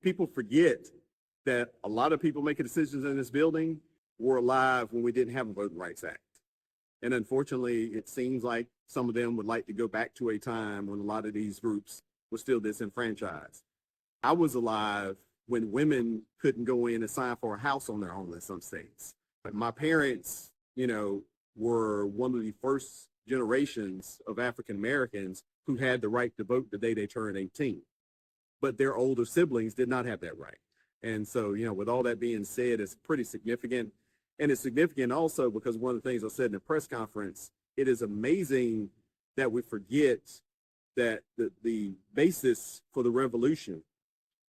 people forget that a lot of people making decisions in this building were alive when we didn't have a Voting Rights Act. And unfortunately, it seems like some of them would like to go back to a time when a lot of these groups were still disenfranchised. I was alive when women couldn't go in and sign for a house on their own in some states. But my parents, were one of the first generations of African Americans who had the right to vote the day they turned 18. But their older siblings did not have that right. And so, with all that being said, it's pretty significant. And it's significant also because one of the things I said in the press conference, it is amazing that we forget that the basis for the revolution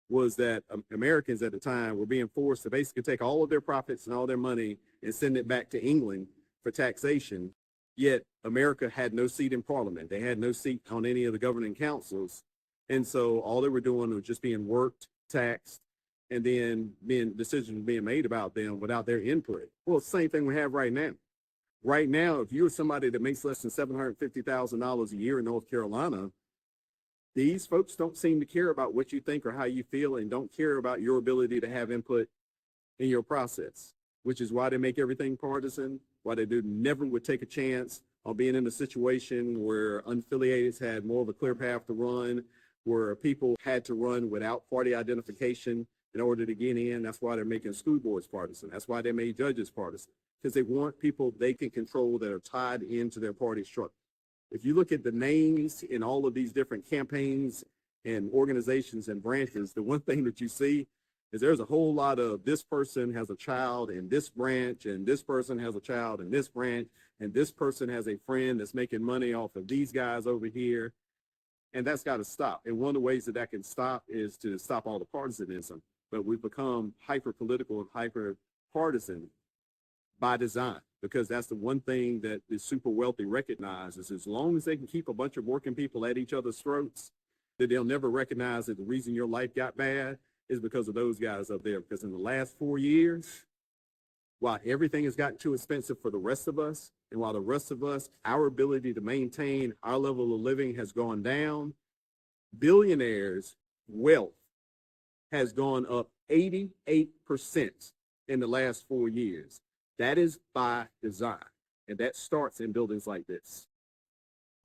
was that Americans at the time were being forced to basically take all of their profits and all their money and send it back to England for taxation. Yet America had no seat in Parliament. They had no seat on any of the governing councils. And so all they were doing was just being worked, taxed, and then decisions being made about them without their input. Well, it's the same thing we have right now. Right now, if you're somebody that makes less than $750,000 a year in North Carolina, these folks don't seem to care about what you think or how you feel and don't care about your ability to have input in your process, which is why they make everything partisan, why they never would take a chance on being in a situation where unaffiliated had more of a clear path to run, where people had to run without party identification in order to get in. That's why they're making school boards partisan. That's why they made judges partisan, because they want people they can control that are tied into their party structure. If you look at the names in all of these different campaigns and organizations and branches, the one thing that you see is there's a whole lot of this person has a child in this branch, and this person has a child in this branch, and this person has a friend that's making money off of these guys over here. And that's got to stop. And one of the ways that can stop is to stop all the partisanism. But we've become hyper political and hyper partisan by design, because that's the one thing that the super wealthy recognize is as long as they can keep a bunch of working people at each other's throats, that they'll never recognize that the reason your life got bad is because of those guys up there. Because in the last 4 years, while everything has gotten too expensive for the rest of us, and while the rest of us, our ability to maintain our level of living has gone down, billionaires' wealth has gone up 88% in the last 4 years. That is by design, and that starts in buildings like this.